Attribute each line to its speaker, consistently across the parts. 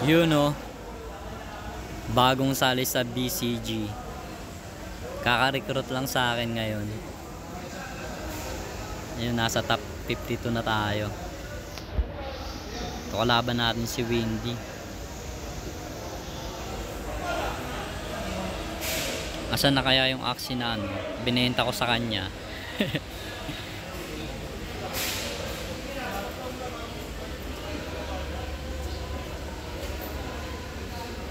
Speaker 1: Yun o, bagong sali sa BCG. Kaka-recruit lang sa akin ngayon. Yun, nasa top 52 na tayo. Ito, kalaban natin si Windy. Asan na kaya yung axe na binenta ko sa kanya?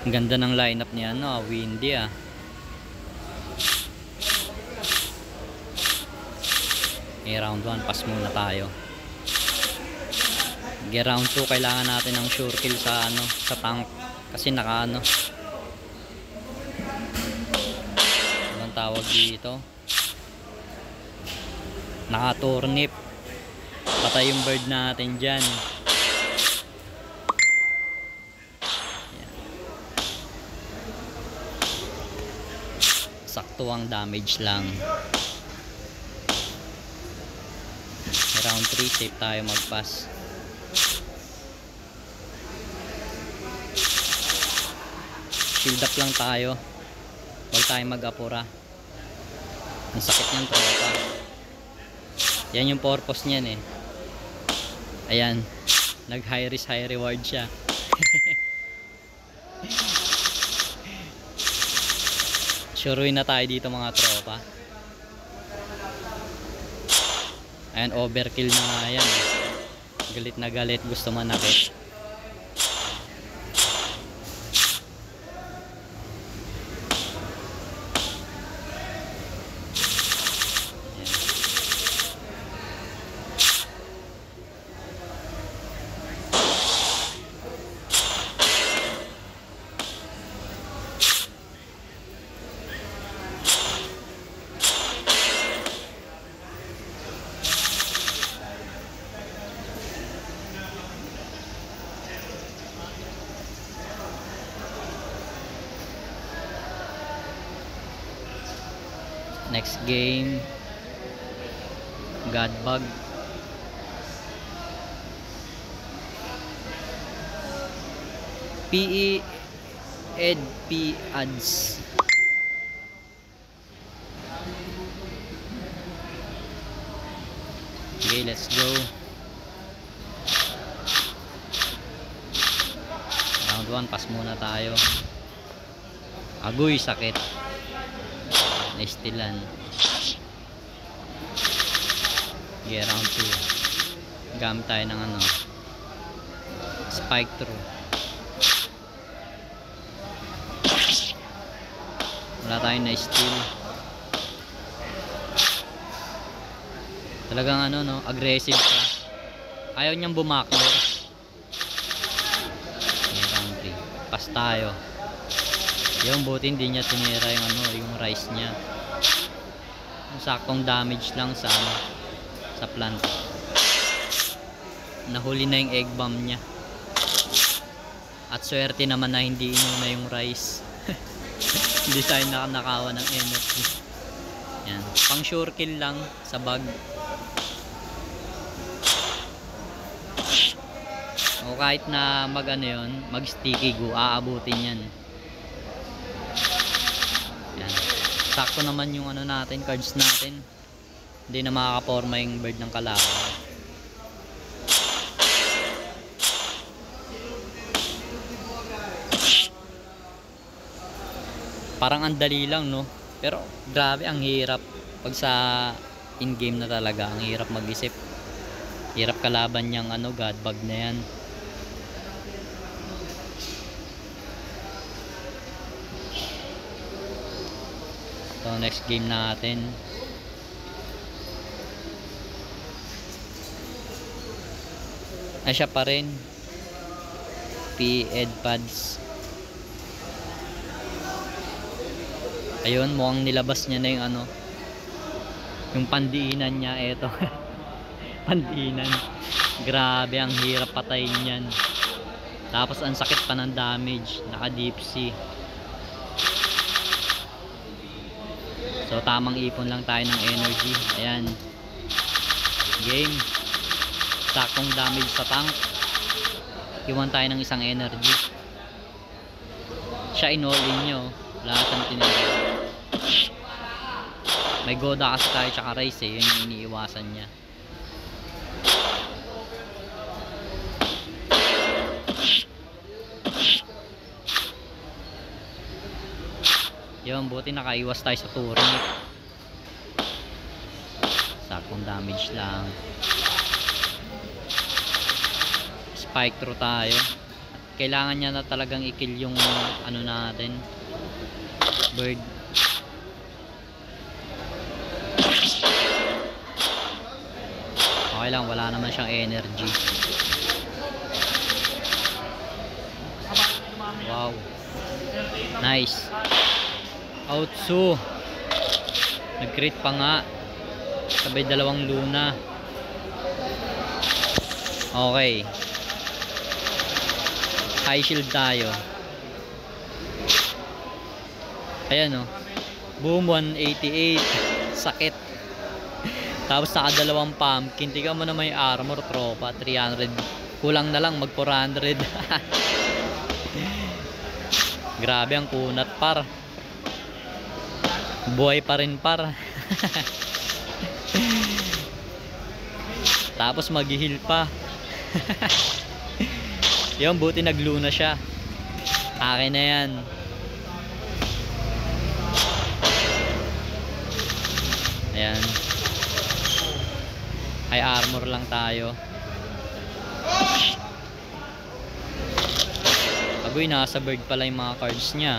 Speaker 1: Ang ganda ng lineup niya, Windy round 1, pass muna tayo. Round 2, kailangan natin ng sure kill sa sa tank kasi anong tawag dito, naka-turnip. Patay yung bird natin dyan. Sakto ang damage lang. Round 3, safe tayo mag-pass. Shield up lang tayo, huwag tayo mag-apura. Ang sakit niyang tropa. Yan yung purpose niyan Ayan, nag high risk high reward siya. Sure win na tayo dito mga tropa. Ayan, overkill na nga yan Galit na galit, gusto manakit. Next game, Godbug. PE Ed P ads. Okay, let's go. Round 1, pass muna tayo. Agoy, sakit. Naistilan. Okay, round 2. Gamit tayo ng spike through. Wala tayong na-steal. Talagang aggressive siya. Ayaw niyang bumakbo. Okay, round 3. Pass tayo. Yung buti hindi niya tinira yung rice niya. Saktong damage lang sa plant. Nahuli na yung egg bomb niya. At swerte naman na hindi inuna yung rice. Hindi tayo nakanakawa ng energy. Yan, pang sure kill lang sa bug. O kahit na mag sticky go, aabutin yan. Sakto naman yung natin, cards natin. Hindi na makakaporma yung bird ng kalaban. Parang ang dali lang pero grabe ang hirap pag sa in-game na talaga. Ang hirap mag-isip. Hirap kalaban yung Godbug na yan. So next game natin, siya pa rin, P-Ed pads. Ayun, mukhang nilabas niya na yung pandiinan niya. Eto. Pandiinan, grabe ang hirap patayin yan. Tapos ang sakit pa ng damage, naka deep sea. So tamang ipon lang tayo ng energy. Ayan, game, saktong damage sa tank. Iwan tayo ng isang energy. Siya in-all-in nyo. Wala siyang tinira. May Goda kasi tayo tsaka Rice eh. Yun yung iniiwasan niya. Yun, buti nakaiwas tayo sa touring. Sakong damage lang. Spike through tayo. Kailangan niya na talagang i-kill yung ano natin, bird. Okay lang, wala naman siyang energy. Wow, nice. Outsu, nag-crit pa nga, sabay dalawang Luna. Okay, high shield tayo. Ayan o, boom, 188. Sakit. Tapos nakadalawang pumpkin. Tingnan mo na may armor, tropa. 300, kulang na lang mag 400. Grabe ang kunat, par. Buhay pa rin, par. Tapos mag-heal pa. Yung buti nagluna siya. Akin na yan. Ayan, ay armor lang tayo. Agoy, nasa bird pala yung mga cards niya.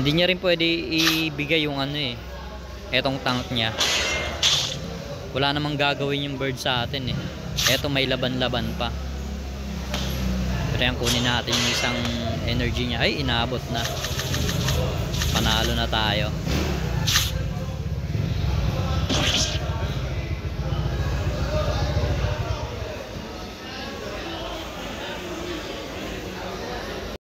Speaker 1: Hindi niya rin pwede ibigay yung ano eh, etong tank niya. Wala namang gagawin yung bird sa atin eh. Eto may laban-laban pa. Pero yan, kunin natin yung isang energy niya. Ay, inabot na. Panalo na tayo.